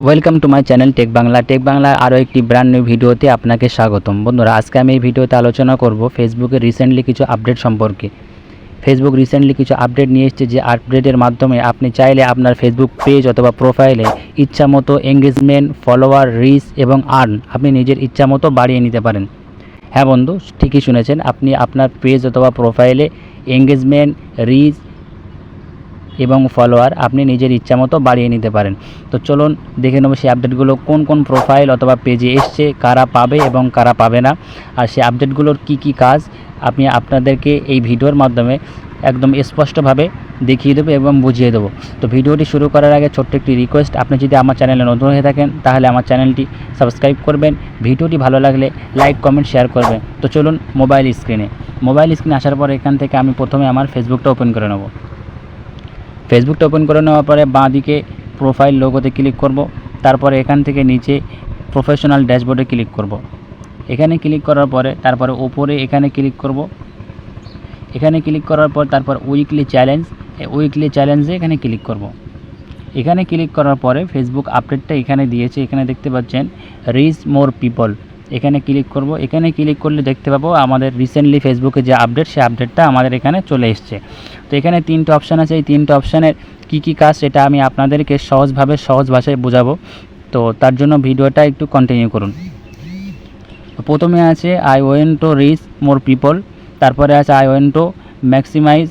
Welcome to my channel tech Bangla আরও একটি brand new ভিডিওতে আপনাকে স্বাগতম। বন্ধুরা, আজকে আমি এই ভিডিওতে আলোচনা করব ফেসবুকে রিসেন্টলি কিছু আপডেট সম্পর্কে। ফেসবুক রিসেন্টলি কিছু আপডেট নিয়ে এসেছে, যে আপডেটের মাধ্যমে আপনি চাইলে আপনার ফেসবুক পেজ অথবা প্রোফাইলে ইচ্ছামতো এঙ্গেজমেন্ট, ফলোয়ার, রিচ এবং আর্ন আপনি নিজের ইচ্ছামতো বাড়িয়ে নিতে পারেন। হ্যাঁ বন্ধু, ঠিকই শুনেছেন, আপনি আপনার পেজ অথবা প্রোফাইলে এঙ্গেজমেন্ট, রিচ এবং ফলোয়ার আপনি নিজের ইচ্ছামতো বাড়িয়ে নিতে পারেন। তো চলুন দেখে নেব সেই আপডেটগুলো কোন কোন প্রোফাইল অথবা পেজে এসছে, কারা পাবে এবং কারা পাবে না, আর সেই আপডেটগুলোর কি কাজ আমি আপনাদেরকে এই ভিডিওর মাধ্যমে একদম স্পষ্টভাবে দেখিয়ে দেবো এবং বুঝিয়ে দেবো। তো ভিডিওটি শুরু করার আগে ছোট্ট একটি রিকোয়েস্ট, আপনি যদি আমার চ্যানেলে নতুন হয়ে থাকেন তাহলে আমার চ্যানেলটি সাবস্ক্রাইব করবেন, ভিডিওটি ভালো লাগলে লাইক, কমেন্ট, শেয়ার করবেন। তো চলুন মোবাইল স্ক্রিনে আসার পর এখান থেকে আমি প্রথমে আমার ফেসবুকটা ওপেন করে নেব। ফেসবুকটা ওপেন করে নেওয়ার পরে বাঁ দিকে প্রোফাইল লোগোতে ক্লিক করব। তারপরে এখান থেকে নিচে প্রফেশনাল ড্যাশবোর্ডে ক্লিক করব। এখানে ক্লিক করার পরে তারপরে ওপরে এখানে ক্লিক করব। এখানে ক্লিক করার পর তারপর উইকলি চ্যালেঞ্জে এখানে ক্লিক করব। এখানে ক্লিক করার পরে ফেসবুক আপডেটটা এখানে দিয়েছে, এখানে দেখতে পাচ্ছেন রিচ মোর পিপল। এখানে ক্লিক করব। এখানে ক্লিক করলে দেখতে পাবো আমাদের রিসেন্টলি ফেসবুকে যে আপডেট, সেই আপডেটটা আমাদের এখানে চলে এসছে। তো এখানে তিনটে অপশান আছে, এই তিনটে অপশানের কী কাজ সেটা আমি আপনাদেরকে সহজ ভাষায় বোঝাবো। তো তার জন্য ভিডিওটা একটু কন্টিনিউ করুন। প্রথমে আছে I want to reach more people, তারপরে আছে I want to maximise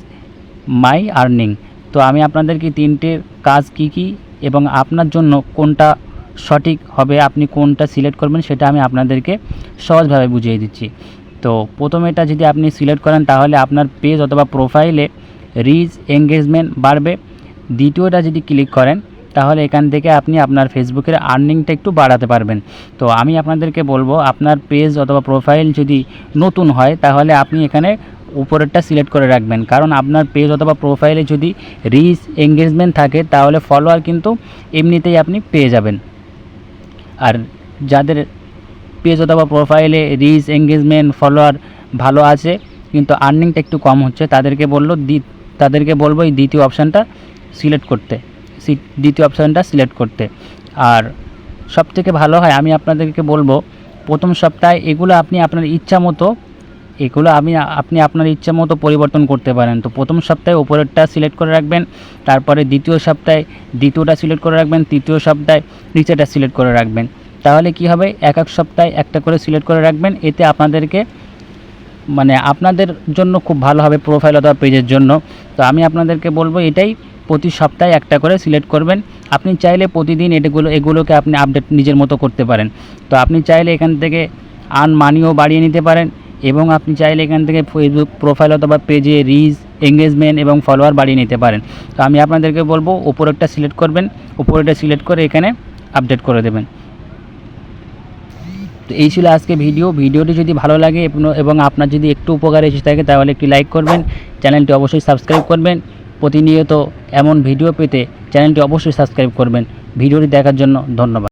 my earning. তো আমি আপনাদেরকে তিনটে কাজ কী এবং আপনার জন্য কোনটা সঠিক হবে, আপনি কোনটা সিলেক্ট করবেন সেটা আমি আপনাদেরকে সহজভাবে বুঝিয়ে দিচ্ছি। তো প্রথমে এটা যদি আপনি সিলেক্ট করেন তাহলে আপনার পেজ অথবা প্রোফাইলে রিচ, এঙ্গেজমেন্ট বাড়বে। দ্বিতীয়টা যদি ক্লিক করেন তাহলে এখান থেকে আপনি আপনার ফেসবুকের আর্নিংটা একটু বাড়াতে পারবেন। তো আমি আপনাদেরকে বলবো, আপনার পেজ অথবা প্রোফাইল যদি নতুন হয় তাহলে আপনি এখানে উপরেরটা সিলেক্ট করে রাখবেন, কারণ আপনার পেজ অথবা প্রোফাইলে যদি রিচ, এঙ্গেজমেন্ট থাকে তাহলে ফলোয়ার কিন্তু এমনিতেই আপনি পেয়ে যাবেন। আর যাদের পেজ অথবা প্রোফাইলে রিচ, এঙ্গেজমেন্ট, ফলোয়ার ভালো আছে কিন্তু আর্নিংটা একটু কম হচ্ছে, তাদেরকে বলবো এই দ্বিতীয় অপশানটা সিলেক্ট করতে। আর সবথেকে ভালো হয়, আমি আপনাদেরকে বলবো প্রথম সপ্তাহে এগুলো আপনি আপনার ইচ্ছা মতো পরিবর্তন করতে পারেন। তো প্রথম সপ্তাহে উপরেরটা সিলেক্ট করে রাখবেন, তারপরে দ্বিতীয় সপ্তাহে দ্বিতীয়টা সিলেক্ট করে রাখবেন, তৃতীয় সপ্তাহে নিচেটা সিলেক্ট করে রাখবেন। তাহলে কি হবে, এক সপ্তাহে একটা করে সিলেক্ট করে রাখবেন, এতে আপনাদের জন্য খুব ভালো হবে, প্রোফাইল অথবা পেজের জন্য। তো আমি আপনাদেরকে বলবো এটাই, প্রতি সপ্তাহে একটা করে সিলেক্ট করবেন। আপনি চাইলে প্রতিদিন এগুলোকে আপনি আপডেট নিজের মতো করতে পারেন। তো আপনি চাইলে এখান থেকে আর্ন মানিও বাড়িয়ে নিতে পারেন, এবং আপনি চাইলে এখান থেকে ফেসবুক প্রোফাইল অথবা পেজে রিচ, এঙ্গেজমেন্ট এবং ফলোয়ার বাড়িয়ে নিতে পারেন। তো আমি আপনাদেরকে বলবো উপরেরটা সিলেক্ট করবেন, উপরেরটা সিলেক্ট করে এখানে আপডেট করে দেবেন। তো এই ছিল আজকে ভিডিওটি যদি ভালো লাগে এবং আপনার যদি একটু উপকারে এসে থাকে তাহলে একটি লাইক করবেন, চ্যানেলটি অবশ্যই সাবস্ক্রাইব করবেন। প্রতিনিয়ত এমন ভিডিও পেতে চ্যানেলটি অবশ্যই সাবস্ক্রাইব করবেন। ভিডিওটি দেখার জন্য ধন্যবাদ।